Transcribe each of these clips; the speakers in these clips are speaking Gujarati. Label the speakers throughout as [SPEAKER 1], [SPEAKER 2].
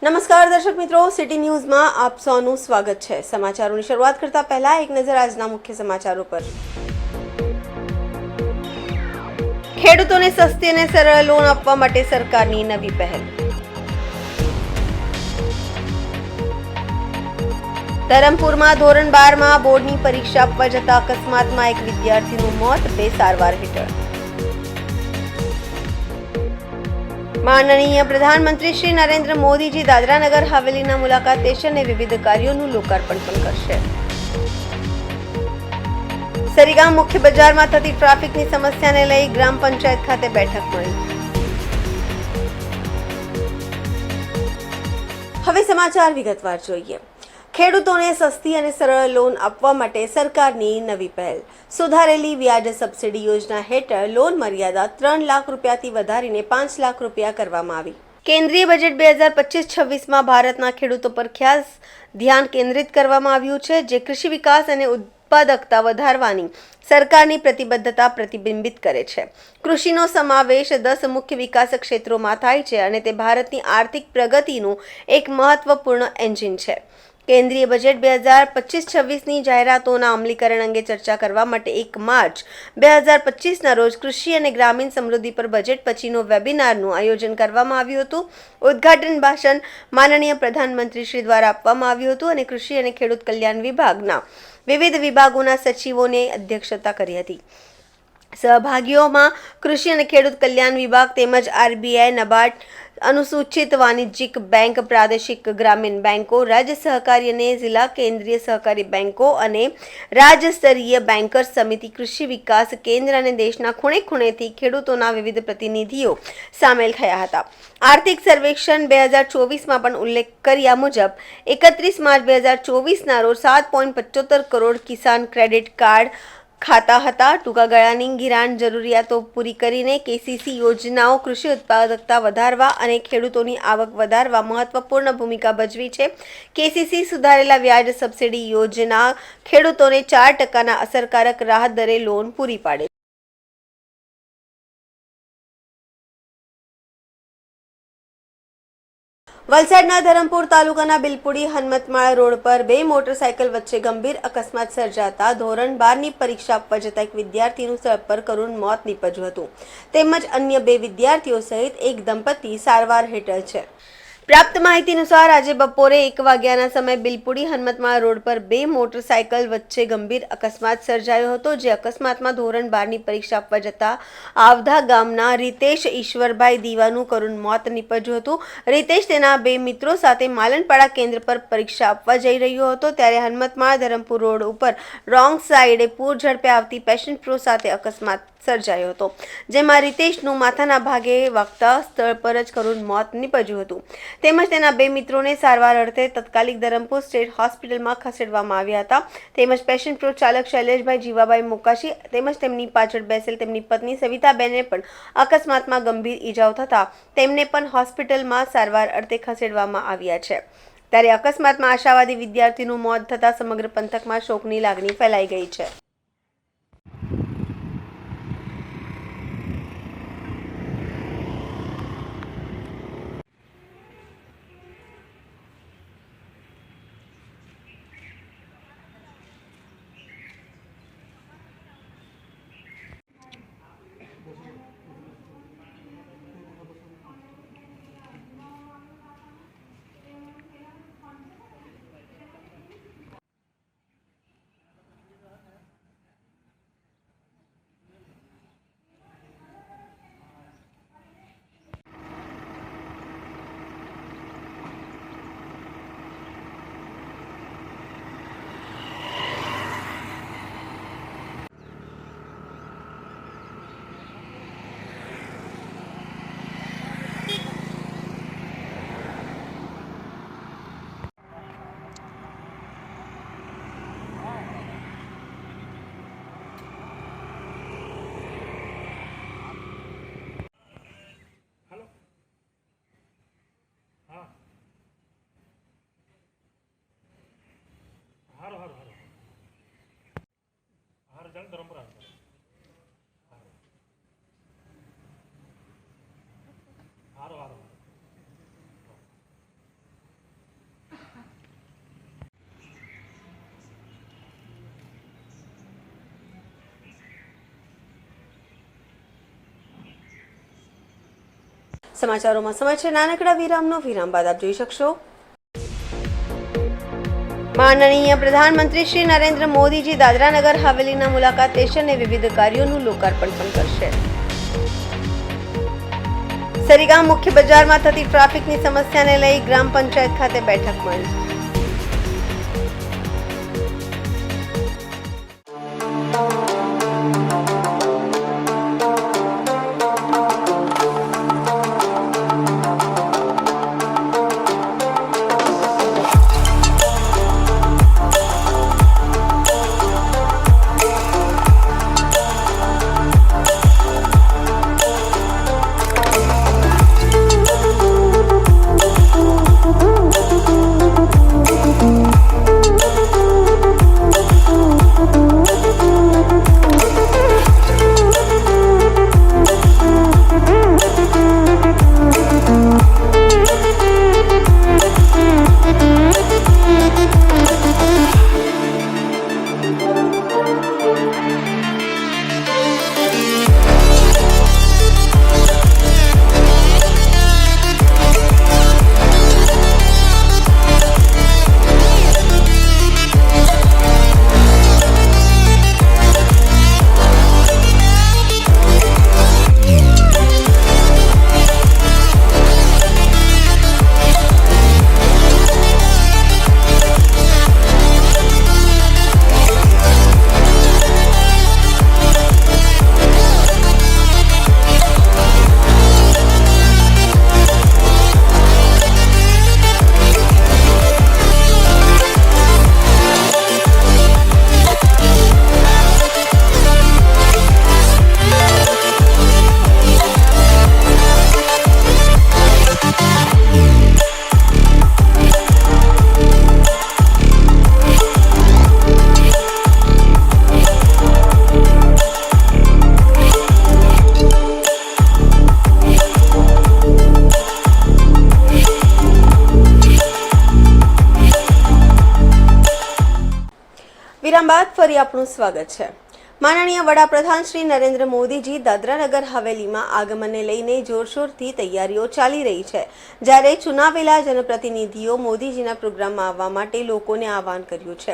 [SPEAKER 1] નમસ્કાર દર્શક મિત્રો, સિટી ન્યૂઝમાં આપ સૌનું સ્વાગત છે। સમાચારોની શરૂઆત કરતા પહેલા એક નજર આજના મુખ્ય સમાચારો પર। ખેડૂતોને સસ્તી અને સરળ લોન આપવા માટે સરકારની નવી પહેલ। ધરમપુરમાં ધોરણ 12માં બોર્ડની પરીક્ષા આપવા જતા અકસ્માતમાં એક વિદ્યાર્થીનું મોત, 2 સારવાર હેઠળ। માનનીય પ્રધાનમંત્રી શ્રી નરેન્દ્ર મોદીજી દાદરા નગર હવેલીના મુલાકાત લેશે અને વિવિધ કાર્યોનું લોકાર્પણ પણ કરશે। સરીગામ મુખ્ય બજારમાં થતી ટ્રાફિકની સમસ્યાને લઈ ગ્રામ પંચાયત ખાતે બેઠક મળી। હવે સમાચાર વિગતવાર જોઈએ। ખેડૂતોને સસ્તી અને સરળ લોન આપવા માટે સરકારની નવી પહેલ। સુધારેલી વ્યાજ સબસિડી યોજના હેઠળ લોન મર્યાદા 3 લાખ રૂપિયાથી વધારીને 5 લાખ રૂપિયા કરવામાં આવી। કેન્દ્રીય બજેટ 2025-26માં ભારતના ખેડૂતો પર ખાસ ધ્યાન કેન્દ્રિત કરવામાં આવ્યું છે, જે કૃષિ વિકાસ અને ઉત્પાદકતા વધારવાની સરકારની પ્રતિબદ્ધતા પ્રતિબિંબિત કરે છે। કૃષિનો સમાવેશ 10 મુખ્ય વિકાસ ક્ષેત્રોમાં થાય છે અને તે ભારતની આર્થિક પ્રગતિનું એક મહત્વપૂર્ણ એન્જિન છે। કેન્દ્રીય બજેટ 2025-26ની જાહેરાતોના અમલીકરણ અંગે ચર્ચા કરવા માટે 1 માર્ચ 2025ના રોજ કૃષિ અને ગ્રામીણ સમૃદ્ધિ પર બજેટ પછીનો વેબિનારનું આયોજન કરવામાં આવ્યું હતું। ઉદ્ઘાટન ભાષણ માનનીય પ્રધાનમંત્રી શ્રી દ્વારા આપવામાં આવ્યું હતું અને કૃષિ અને ખેડૂત કલ્યાણ વિભાગના વિવિધ વિભાગોના સચિવોને અધ્યક્ષતા કરી હતી। સહભાગીઓમાં કૃષિ અને ખેડૂત કલ્યાણ વિભાગ તેમજ આરબીઆઈ, નબાર્ડ, અનુસૂચિત વાણિજ્યિક બેંક, પ્રાદેશિક ગ્રામીણ બેંકો, રાજ્ય સહકારી અને જિલ્લા કેન્દ્રીય સહકારી બેંકો અને રાજ્ય સ્તરીય બેંકર્સ સમિતિ, કૃષિ વિકાસ કેન્દ્ર અને દેશના ખૂણે ખૂણેથી ખેડૂતોના વિવિધ પ્રતિનિધિઓ સામેલ થયા હતા। આર્થિક સર્વેક્ષણ 2024માં પણ ઉલ્લેખ કર્યા મુજબ 31 માર્ચ 2024ના રોજ 7.75 કરોડ કિસાન ક્રેડિટ કાર્ડ ખાતા હતા। ટૂંકા ગાળાની ધિરાણ જરૂરિયાતો પૂરી કરીને કેસીસી યોજનાઓ કૃષિ ઉત્પાદકતા વધારવા અને ખેડૂતોની આવક વધારવા મહત્વપૂર્ણ ભૂમિકા ભજવી છે। કેસીસી સુધારેલા વ્યાજ સબસિડી યોજના ખેડૂતોને 4% અસરકારક રાહત દરે લોન પૂરી પાડે છે। વલસાડના ધરમપુર તાલુકાના બિલપુડી હનુમતમાળ રોડ પર 2 મોટરસાયકલ વચ્ચે ગંભીર અકસ્માત સર્જાતા ધોરણ 12ની પરીક્ષા આપવા જતા એક વિદ્યાર્થીનું સ્થળ પર કરુણ મોત નીપજ્યું હતું, તેમજ અન્ય 2 વિદ્યાર્થીઓ સહિત એક દંપતી સારવાર હેઠળ છે। પ્રાપ્ત માહિતી અનુસાર આજે બપોરે 1 વાગ્યાના સમયે બિલપુડી હનુમતમાળ રોડ પર 2 મોટરસાયકલ વચ્ચે ગંભીર અકસ્માત સર્જાયો હતો, જે અકસ્માતમાં ધોરણ 12ની પરીક્ષા આપવા જતા આવધા ગામના રીતેશ ઈશ્વરભાઈ દીવાનું કરુણ મોત નીપજ્યું હતું। રીતેશ તેના 2 મિત્રો સાથે માલનપાડા કેન્દ્ર પર પરીક્ષા આપવા જઈ રહ્યો હતો, ત્યારે હનુમતમાળ ધરમપુર રોડ ઉપર રોંગ સાઈડે પૂર ઝડપે આવતી પેશન પ્રો સાથે અકસ્માત સર્જાયો હતો, જેમાં રીતેશનું માથાના ભાગે વાગતા સ્થળ પર જ કરુણ મોત નીપજ્યું હતું, તેમજ તેના 2 મિત્રોને સારવાર અર્થે તાત્કાલિક ધરમપુર સ્ટેટ હોસ્પિટલમાં ખસેડવામાં આવ્યા હતા, તેમજ પેશન પ્રો ચાલક શૈલેષભાઈ જીવાભાઈ મોકાશી તેમજ તેમની પાછળ બેસેલ તેમની પત્ની સવિતાબેનને પણ અકસ્માતમાં ગંભીર ઈજાઓ થતા તેમને પણ હોસ્પિટલમાં સારવાર અર્થે ખસેડવામાં આવ્યા છે। ત્યારે અકસ્માતમાં આશાવાદી વિદ્યાર્થીનું મોત થતાં સમગ્ર પંથકમાં શોકની લાગણી ફેલાઈ ગઈ છે। સમાચારોમાં સમય છે નાનકડા વિરામનો. વિરામ બાદ આપ જોઈ શકશો માનનીય પ્રધાનમંત્રી શ્રી નરેન્દ્ર મોદીજી દાદરા નગર હવેલીના મુલાકાત લેશે અને વિવિધ કાર્યોનું લોકાર્પણ પણ કરશે. સરીગામ મુખ્ય બજારમાં થતી ટ્રાફિકની સમસ્યાને લઈ ગ્રામ પંચાયત ખાતે બેઠક મળી. વિરામ બાદ ફરી આપનું સ્વાગત છે. માનનીય વડાપ્રધાન શ્રી નરેન્દ્ર મોદીજી દાદરાનગર હવેલીમાં આગમનને લઈને જોરશોરથી તૈયારીઓ ચાલી રહી છે. જ્યારે ચુનાવેલા જનપ્રતિનિધિઓ મોદીજીના પ્રોગ્રામમાં આવવા માટે લોકોને આહવાન કર્યું છે.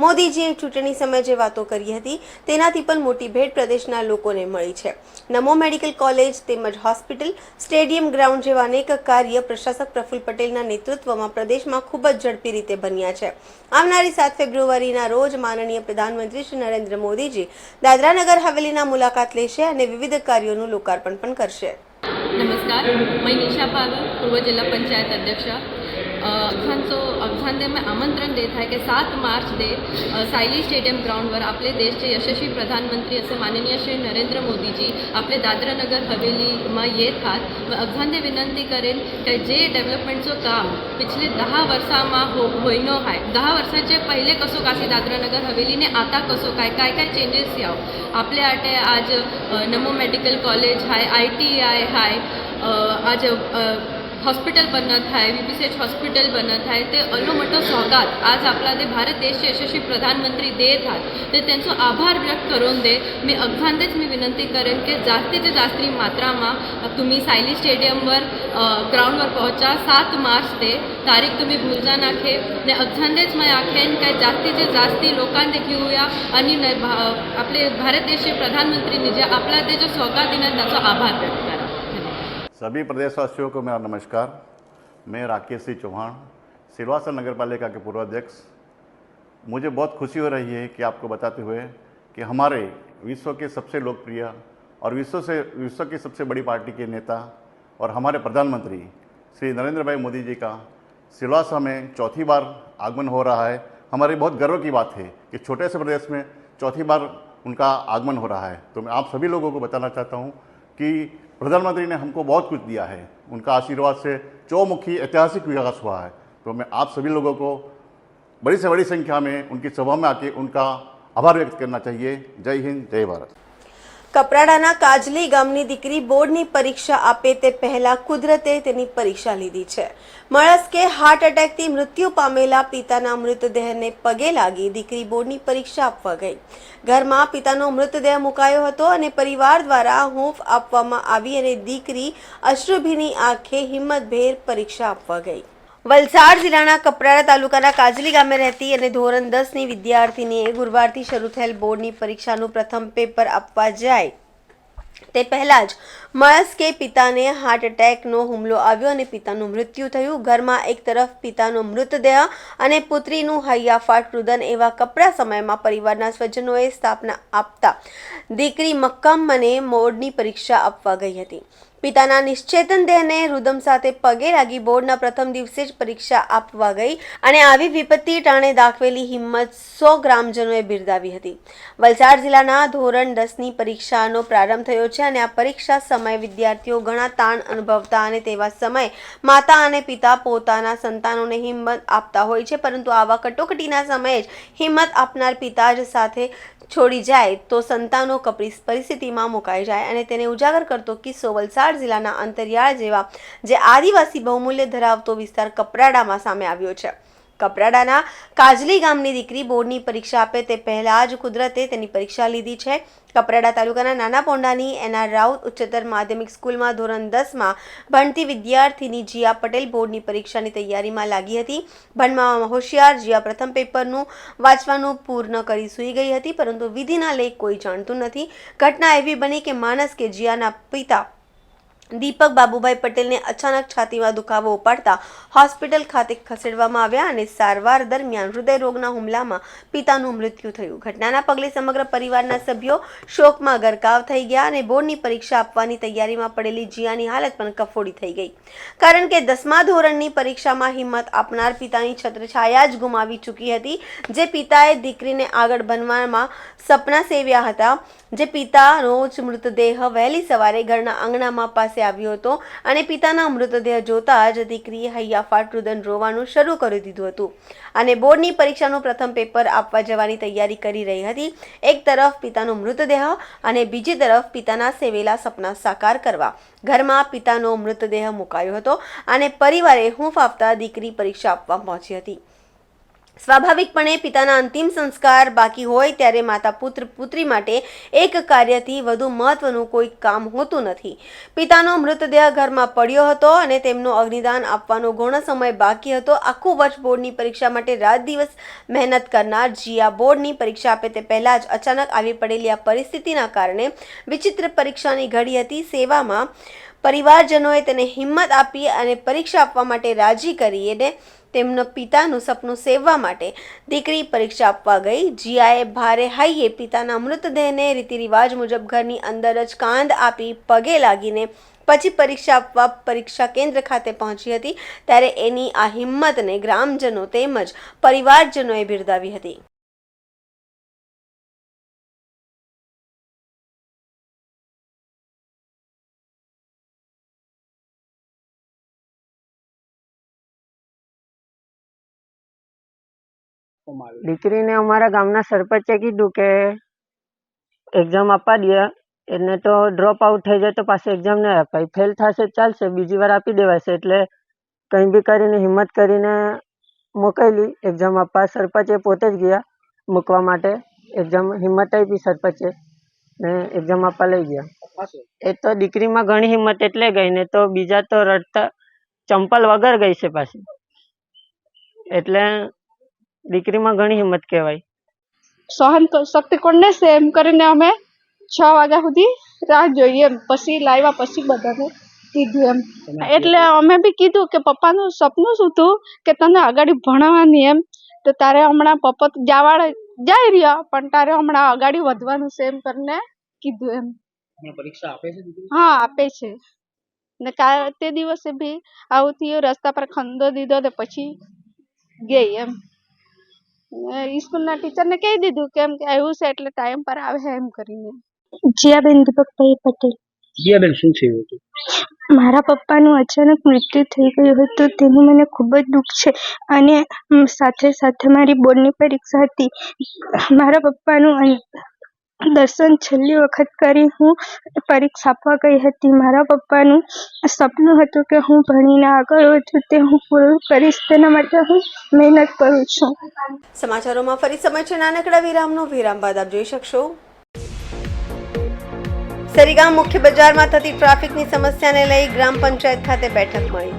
[SPEAKER 1] મોદીજીએ ચૂંટણી સમયે જે વાતો કરી હતી તેનાથી પણ મોટી ભેટ પ્રદેશના લોકોને મળી છે. નમો મેડિકલ કોલેજ તેમજ હોસ્પિટલ, સ્ટેડિયમ ગ્રાઉન્ડ જેવા અનેક કાર્ય પ્રશાસક પ્રફુલ્લ પટેલના નેતૃત્વમાં પ્રદેશમાં ખૂબ જ ઝડપી રીતે બન્યા છે. આવનારી 7 ફેબ્રુઆરીના રોજ માનનીય પ્રધાનમંત્રી શ્રી નરેન્દ્ર મોદીજી દાદરાનગર હવેલીના મુલાકાત લેશે અને વિવિધ કાર્યોનું લોકાર્પણ પણ કરશે.
[SPEAKER 2] नमस्कार, मैं निशा पागल, पूर्व जिला पंचायत अध्यक्षा. अवधान में आमंत्रण देत आहे की 7 मार्च दे सायली स्टेडियम ग्राउंडवर आपले देशचे यशस्वी प्रधानमंत्री असे माननीय श्री नरेंद्र मोदीजी आपले दादरानगर हवेलीમાં येत आहेत. अवधानने विनंती करेन की जे डेव्हलपमेंटचं काम पिछले 10 वर्षांમાં होईनो आहे, 10 वर्षाचे पहिले कसो काशी दादरानगर हवेलीने आता कसो काय काय काय चेंजेस याव आपले आटे आज नमो मेडिकल कॉलेज हाय, ITI हाय, आज हॉस्पिटल बनत आहे, VPCH हॉस्पिटल बनत आहे. ते अलो मोठं सौगात आज आपला ते भारत देशचे यशस्वी प्रधानमंत्री देत आहेत. ते त्यांचा आभार व्यक्त करून दे. मी अगदी मी विनंती करेन की जास्तीत जास्त मात्राમાં तुम्ही सायली स्टेडियमवर ग्राउंडवर पहुंचा. 7 मार्च ते तारीख तुम्ही भूलजा नाखे ने अगदीच मैं आखेन की जास्तीत जास्त लोकांनी घेऊया आणि आपले भारत देशचे प्रधानमंत्रींनी जे आपला ते जो सौगात दिला त्याचा आभार व्यक्त करा.
[SPEAKER 3] सभी प्रदेशवासियों को मेरा नमस्कार. मैं राकेश सिंह चौहान, सिलवासा नगर पालिका के पूर्व अध्यक्ष. मुझे बहुत खुशी हो रही है कि आपको बताते हुए कि हमारे विश्व के सबसे लोकप्रिय और विश्व की सबसे बड़ी पार्टी के नेता और हमारे प्रधानमंत्री श्री नरेंद्र भाई मोदी जी का सिलवासा में चौथी बार आगमन हो रहा है. हमारे बहुत गर्व की बात है कि छोटे से प्रदेश में चौथी बार उनका आगमन हो रहा है. तो मैं आप सभी लोगों को बताना चाहता हूँ कि प्रधानमंत्री ने हमको बहुत कुछ दिया है. उनका आशीर्वाद से चौमुखी ऐतिहासिक विकास हुआ है. तो मैं आप सभी लोगों को बड़ी से बड़ी संख्या में उनकी सभा में आके उनका आभार व्यक्त करना चाहिए. जय हिंद, जय भारत.
[SPEAKER 1] કપરાડાના કાજલી ગામની દીકરી બોર્ડની પરીક્ષા આપે તે પહેલા કુદરતે તેની પરીક્ષા લીધી છે. મળસ્કે હાર્ટ એટેકથી મૃત્યુ પામેલા પિતાના મૃતદેહને પગે લાગી દીકરી બોર્ડની પરીક્ષા આપવા ગઈ. ઘરમાં પિતાનો મૃતદેહ મુકાયો હતો અને પરિવાર દ્વારા હૂંફ આપવામાં આવી અને દીકરી અશ્રુભીની આંખે હિંમતભેર પરીક્ષા આપવા ગઈ. વલસાડ જિલ્લાના કપરાડા તાલુકાના કાજલી ગામે રહેતી અને ધોરણ 10ની વિદ્યાર્થીનીએ ગુરુવારથી શરૂ થયેલ બોર્ડની પરીક્ષાનું પ્રથમ પેપર આપવા જાય તે પહેલા જ મળસ્કે પિતાને હાર્ટ એટેકનો હુમલો આવ્યો અને પિતાનું મૃત્યુ થયું. ઘરમાં એક તરફ પિતાનો મૃતદેહ અને પુત્રીનું હૈયાફાટ રુદન એવા કપરા સમયમાં પરિવારના સ્વજનોએ સ્થાપના આપતા દીકરી મક્કમ મને બોર્ડની પરીક્ષા આપવા ગઈ હતી. પિતાના નિશ્ચેતન દેહને રુદમ સાથે પગે લાગી બોર્ડના પ્રથમ દિવસે જ પરીક્ષા આપવા ગઈ અને આવી વિપત્તિ ટાણે દાખવેલી હિંમત 100 ગ્રામજનોએ બિરદાવી હતી. વલસાડ જિલ્લાના ધોરણ 10ની પરીક્ષાનો પ્રારંભ થયો છે અને આ પરીક્ષા સમયે વિદ્યાર્થીઓ ઘણા તાણ અનુભવતા અને તેવા સમયે માતા અને પિતા પોતાના સંતાનોને હિંમત આપતા હોય છે, પરંતુ આવા કટોકટીના સમયે જ હિંમત આપનાર પિતા જ સાથે છોડી જાય તો સંતાનો કપરી પરિસ્થિતિમાં મુકાઈ જાય અને તેને ઉજાગર કરતો કિસ્સો વલસાડ જિલ્લાના અંતરિયાળ જેવા જે આદિવાસી બહુમૂલ્ય ધરાવતો વિસ્તાર કપરાડામાં સામે આવ્યો છે. કપરાડાના કાજલી ગામની દીકરી બોર્ડની પરીક્ષા આપે તે પહેલા જ કુદરતે તેની પરીક્ષા લીધી છે. કપરાડા તાલુકાના નાના પોંડાની એનઆર રાઉત ઉચ્ચતર માધ્યમિક સ્કૂલમાં ધોરણ 10માં ભણતી વિદ્યાર્થીની જીયા પટેલ બોર્ડની પરીક્ષાની તૈયારીમાં લાગી હતી. ભણવામાં હોશિયાર જીયા પ્રથમ પેપરનું વાંચવાનું પૂર્ણ કરી સૂઈ ગઈ હતી, પરંતુ વિધિના લેખ કોઈ જાણતું નથી. ઘટના એવી બની કે માનસ કે જીયાના પિતા દીપક બાબુભાઈ પટેલને અચાનક છાતીમાં દુખાવો ઉપાડતા હોસ્પિટલ ખાતે ખસેડવામાં આવ્યા અને સારવાર દરમિયાન હૃદયરોગના હુમલામાં પિતાનું મૃત્યુ થયું. ઘટનાના પગલે સમગ્ર પરિવારના સભ્યો શોકમાં ગરકાવ થઈ ગયા અને બોર્ડની પરીક્ષા આપવાની તૈયારીમાં પડેલી જીયાની હાલત પણ કફોડી થઈ ગઈ, કારણ કે 10મા ધોરણની પરીક્ષામાં હિંમત આપનાર પિતાની છત્રછાયા જ ગુમાવી ચૂકી હતી. જે પિતાએ દીકરીને આગળ ભણવામાં સપના સેવ્યા હતા, જે પિતાનો જ મૃતદેહ વહેલી સવારે ઘરના આંગણામાં પાસે આવ્યો હતો અને પિતાના મૃતદેહ જોતા જ દીકરીએ હૈયાફાટ રુદન રોવાનું શરૂ કરી દીધું હતું અને બોર્ડની પરીક્ષાનું પ્રથમ પેપર આપવા જવાની તૈયારી કરી રહી હતી. એક તરફ પિતાનો મૃતદેહ અને બીજી તરફ પિતાના સેવેલા સપના સાકાર કરવા ઘરમાં પિતાનો મૃતદેહ મુકાયો હતો અને પરિવારે હૂંફ આપતા દીકરી પરીક્ષા આપવા પહોંચી હતી. સ્વાભાવિકપણે પિતાના અંતિમ સંસ્કાર બાકી હોય ત્યારે માતા પુત્ર પુત્રી માટે એક કાર્યથી વધુ મહત્વનું કોઈ કામ હોતું નથી. પિતાનો મૃતદેહ ઘરમાં પડ્યો હતો અને તેમનો અગ્નિદાન આપવાનો ઘણો સમય બાકી હતો. આખું વર્ષ બોર્ડની પરીક્ષા માટે રાત દિવસ મહેનત કરનાર જીયા બોર્ડની પરીક્ષા આપે તે પહેલા જ અચાનક આવી પડેલી આ પરિસ્થિતિના કારણે વિચિત્ર પરીક્ષાની ઘડી હતી. સેવામાં પરિવારજનોએ તેને હિંમત આપી અને પરીક્ષા આપવા માટે રાજી કરી અને તેમના પિતાનું સપનું સેવવા માટે દીકરી પરીક્ષા આપવા ગઈ. જીયાએ ભારે હૈયે પિતાના મૃતદેહને રીતિરિવાજ મુજબ ઘરની અંદર જ કાંદ આપી પગે લાગીને પછી પરીક્ષા આપવા પરીક્ષા કેન્દ્ર ખાતે પહોંચી હતી. ત્યારે એની આ હિંમતને ગ્રામજનો તેમજ પરિવારજનોએ બિરદાવી હતી.
[SPEAKER 4] દીકરીને અમારા ગામના સરપંચે કીધું કે એક્ઝામ આપવા દે, એને તો ડ્રોપ આઉટ થઈ જાય તો પાછી એક્ઝામ નહીં અપાય, ફેલ થશે ચાલશે, બીજી વાર આપી દેવાશે. એટલે કંઈ બી કરીને હિંમત કરીને મોકલી એક્ઝામ આપવા. સરપંચે પોતે જ ગયા મૂકવા માટે. એક્ઝામ હિંમત આપી સરપંચે ને એક્ઝામ આપવા લઈ ગયા. એ તો દીકરીમાં ઘણી હિંમત એટલે ગઈ, ને તો બીજા તો રડતા ચંપલ વગર ગઈ છે પાછી. એટલે દીકરીમાં ઘણી હિંમત કહેવાય.
[SPEAKER 5] સહન શક્તિ કોને છે એમ કરીને અમે 6 વાગ્યા સુધી રાહ જોઈએ એમ. પછી લાવ્યા પછી બધાને કીધું એમ. એટલે અમે બી કીધું કે પપ્પાનું સપનું શું હતું કે તને આગળ ભણવાની એમ, તો તારે હમણાં પપ્પા જવાળા જઈ રહ્યા પણ તારે હમણાં આગળ વધવાનું છે એમ કરીને કીધું એમ.
[SPEAKER 6] પરીક્ષા આપે છે?
[SPEAKER 5] હા આપે છે ને. તે દિવસે બી આવું થયું, રસ્તા પર ખંદો દીધો ને પછી ગઈ એમ. સ્કૂલના ટીચરને કહી દીધું કેમ કે આવ્યું છે એટલે ટાઈમ પર આવે એમ કરીને.
[SPEAKER 7] જીયાબેન દીપકભાઈ પટેલ.
[SPEAKER 6] જીયાબેન, શું થયું હતું?
[SPEAKER 7] મારા પપ્પાનું અચાનક મૃત્યુ થઈ ગયું હતું, તેનું મને ખૂબ જ દુઃખ છે. અને સાથે સાથે મારી બોર્ડની પરીક્ષા હતી. મારા પપ્પાનું દર્શન છેલ્લી વખત કરી હું પરીક્ષા આપવા ગઈ હતી. મારા પપ્પાનું સપનું હતું કે હું ભણીને આગળ વધું, તે હું પૂરું કરીશ. તેના માટે હું મહેનત કરું છું.
[SPEAKER 1] સમાચારોમાં ફરી સમય છે નાનકડા વિરામનો. વિરામ બાદ આપ જોઈ શકશો સરીગામ મુખ્ય બજારમાં થતી ટ્રાફિકની સમસ્યાને લઈ ગ્રામ પંચાયત ખાતે બેઠક મળી.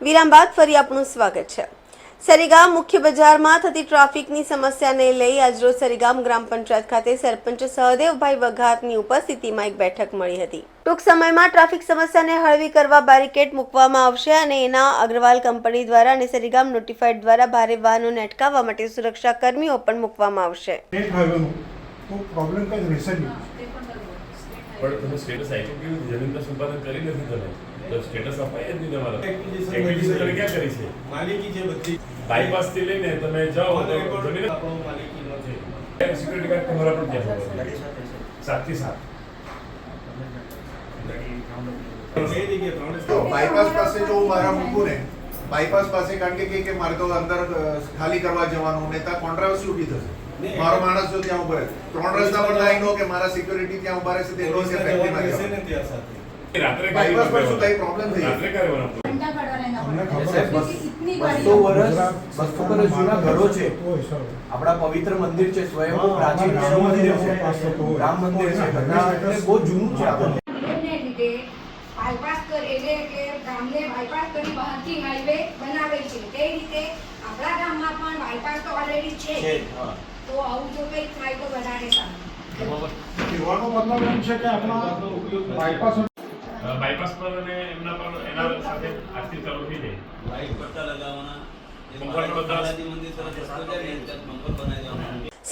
[SPEAKER 1] વિરામ બાદ ફરી આપનું સ્વાગત છે. સરીગામ મુખ્ય બજારમાં થતી ટ્રાફિકની સમસ્યાને લઈ આજરોજ સરીગામ ગ્રામ પંચાયત ખાતે સરપંચ સહદેવભાઈ વઘાતની ઉપસ્થિતિમાં એક બેઠક મળી હતી. ટૂંક સમયમાં ટ્રાફિક સમસ્યાને હળવી કરવા બેરિકેડ મૂકવામાં આવશે અને એના અગ્રવાલ કંપની દ્વારા અને સરીગામ નોટિફાઈડ દ્વારા ભારે વાહનોને અટકાવવા માટે સુરક્ષા કર્મીઓ પણ મૂકવામાં આવશે.
[SPEAKER 8] પ્રોબ્લેમ કઈ રહેશે નહીં.
[SPEAKER 9] પણ તમે સ્ટેટસ આપ્યું કે જમીનનું સંપાદન કરી નથી તમે તો સ્ટેટસ અપાય જ નહીં તમારા એક્વિઝિશન તમે ક્યાં કરી છે માલિકી છે બધી બાયપાસ થી લઈને તમે જાઓ તો જમીન આપણો માલિકીનો છે સિક્યુરિટી ગાર્ડ તમારા પણ ત્યાં છે 7 થી 7
[SPEAKER 8] બાયપાસ પાસે જો હું મારા મૂકું ને બાયપાસ પાસે કારણ કે મારે તો અંદર ખાલી કરવા જવાનું ને ત્યાં કોન્ટ્રાવર્સી ઊભી થશે. મારો માણસ જો ત્યાં ઉભો રહે 3 રસ્તા પર લાઈન હો કે મારા સિક્યુરિટી ત્યાં ઉભા રહેશે તે રોજ ફેક્ટરીમાં જશે ને ત્યાં સાથે
[SPEAKER 9] રાત્રે
[SPEAKER 8] બાયપાસ પર શું થાય પ્રોબ્લેમ થઈ
[SPEAKER 9] રાત્રે કરવાનો
[SPEAKER 8] અમને ખબર છે 200 વર્ષ જૂના ઘરો છે. આપણા પવિત્ર મંદિર છે, સ્વયંભૂ પ્રાચીન રામ મંદિર છે, રામ મંદિર છે, બધા એટલે બહુ જૂનું છે આપણને.
[SPEAKER 10] બાયપાસ એટલે કે ગામને બાયપાસ કરી બહારથી હાઈવે બનાવે છે તે રીતે આપણા ગામમાં પણ બાયપાસ તો ઓલરેડી છે. તો આવું જો કંઈક થાય તો વધારે સારું.
[SPEAKER 8] કહેવાનો મતલબ એમ છે કે આપણા બાયપાસ
[SPEAKER 9] બાયપાસ પર અને એમના પર એના સાથે આજથી ચાલુ થઈ જાય
[SPEAKER 11] બાઇક પટ્ટા લગાવવાના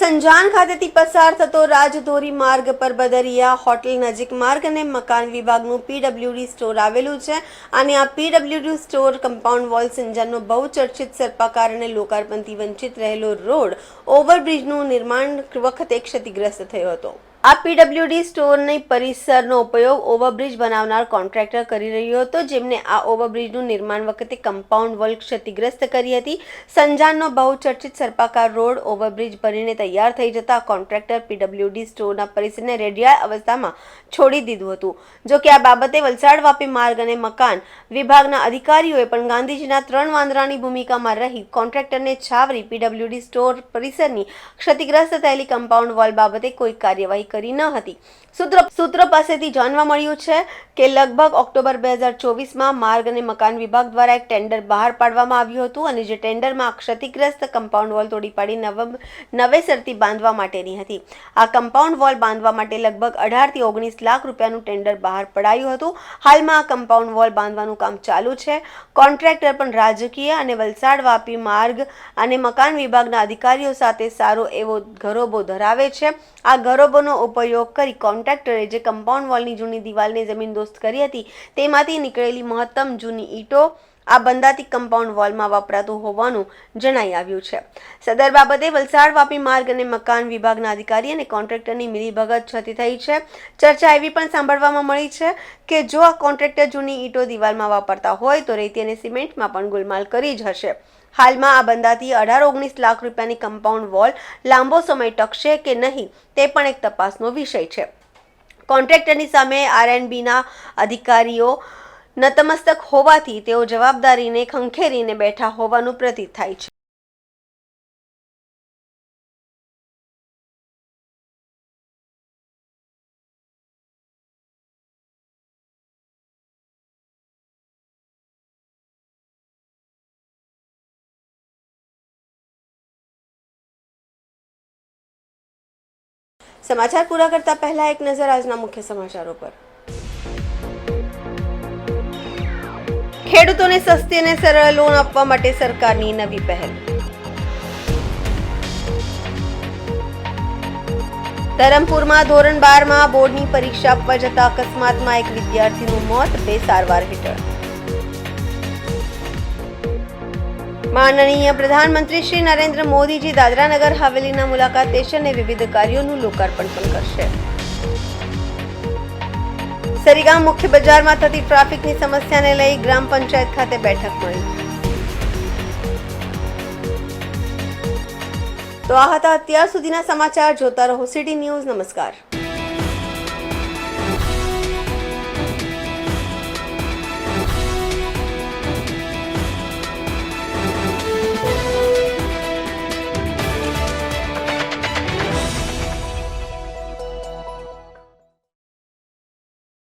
[SPEAKER 1] સંજાણ ખાતેથી પસાર થતો રાજધોરી માર્ગ પર બદરિયા હોટેલ નજીક માર્ગ અને મકાન વિભાગનું પીડબ્લ્યુડી સ્ટોર આવેલું છે અને આ પીડબ્લ્યુડી સ્ટોર કમ્પાઉન્ડ વોલ સંજાણનો બહુચર્ચિત સર્પાકાર અને લોકાર્પણથી વંચિત રહેલો રોડ ઓવરબ્રિજનું નિર્માણ વખતે ક્ષતિગ્રસ્ત થયો હતો. આ પીડબ્લ્યુડી સ્ટોરની પરિસરનો ઉપયોગ ઓવરબ્રિજ બનાવનાર કોન્ટ્રાક્ટર કરી રહ્યો હતો, જેમને આ ઓવરબ્રિજનું નિર્માણ વખતે કમ્પાઉન્ડ વોલ ક્ષતિગ્રસ્ત કરી હતી. સંજાણનો બહુચર્ચિત સર્પાકાર રોડ ઓવરબ્રિજ બનીને તૈયાર થઈ જતા કોન્ટ્રાક્ટર પીડબ્લ્યુડી સ્ટોરના પરિસરને રેડિયાળ અવસ્થામાં છોડી દીધું હતું. જો કે આ બાબતે વલસાડ વાપી માર્ગ અને મકાન વિભાગના અધિકારીઓએ પણ ગાંધીજીના 3 વાંદરાની ભૂમિકામાં રહી કોન્ટ્રાક્ટરને છાવરી પીડબ્લ્યુડી સ્ટોર પરિસરની ક્ષતિગ્રસ્ત થયેલી કમ્પાઉન્ડ વોલ બાબતે કોઈ કાર્યવાહી કરી ન હતી. સૂત્રો પાસેથી જાણવા મળ્યું છે કે લગભગ ઓક્ટોબર 2024માં માર્ગ અને મકાન વિભાગ દ્વારા એક ટેન્ડર બહાર પાડવામાં આવ્યું હતું અને જે ટેન્ડરમાં ક્ષતિગ્રસ્ત કમ્પાઉન્ડ વોલ તોડી પાડી નવેસરથી બાંધવા માટેની હતી. આ કમ્પાઉન્ડ વોલ બાંધવા માટે લગભગ 18 થી 19 લાખ રૂપિયાનું ટેન્ડર બહાર પડાયું હતું. હાલમાં આ કમ્પાઉન્ડ વોલ બાંધવાનું કામ ચાલુ છે. કોન્ટ્રાક્ટર પણ રાજકીય અને વલસાડ વાપી માર્ગ અને મકાન વિભાગના અધિકારીઓ સાથે સારો એવો ઘરોબો ધરાવે છે. આ ઘરોબોનો ઉપયોગ કરી કોન્ટ્રાક્ટરે જે કમ્પાઉન્ડ વોલની જૂની દિવાલને જમીનદોસ્ત કરી હતી તેમાંથી નીકળેલી મહત્તમ જૂની ઈંટો આ બંધાતી કમ્પાઉન્ડ વોલમાં વપરાતું હોવાનું જણાઈ આવ્યું છે. સદર બાબતે વલસાડ વાપી માર્ગ અને મકાન વિભાગના અધિકારી અને કોન્ટ્રાક્ટરની મિલીભગત છતી થઈ છે. ચર્ચા એવી પણ સાંભળવામાં મળી છે કે જો આ કોન્ટ્રાક્ટર જૂની ઈંટો દિવાલમાં વાપરતા હોય તો રેતી અને સિમેન્ટમાં પણ ગોલમાલ કરી જ હશે. હાલમાં આ બંધાતી 18-19 લાખ રૂપિયાની કમ્પાઉન્ડ વોલ લાંબો સમય ટકશે કે નહીં તે પણ એક તપાસનો વિષય છે. કોન્ટ્રાક્ટરની સામે R&Bના અધિકારીઓ નતમસ્તક હોવાથી તેઓ જવાબદારીને ખંખેરીને બેઠા હોવાનું પ્રતીત થાય છે. સમાચાર પૂરા કરતા પહેલા એક નજર આજના મુખ્ય સમાચારો પર. ખેડૂતોને સસ્તી અને સરળ લોન આપવા માટે સરકારની નવી પહેલ. ધરમપુરમાં ધોરણ 12માં બોર્ડની પરીક્ષા આપવા જતા અકસ્માતમાં એક વિદ્યાર્થીનું મોત, 2 સારવાર હેઠળ. માનનીય પ્રધાનમંત્રી શ્રી નરેન્દ્ર મોદીજી દાદરા નગર હવેલીના મુલાકાત લેશે અને વિવિધ કાર્યોનું લોકાર્પણ પણ કરશે. સરીગામ મુખ્ય બજારમાં થતી ટ્રાફિકની સમસ્યાને લઈ ગ્રામ પંચાયત ખાતે બેઠક મળી. તો આ હતા અત્યાર સુધીના સમાચાર. જોતા રહો સિટી ન્યૂઝ. નમસ્કાર.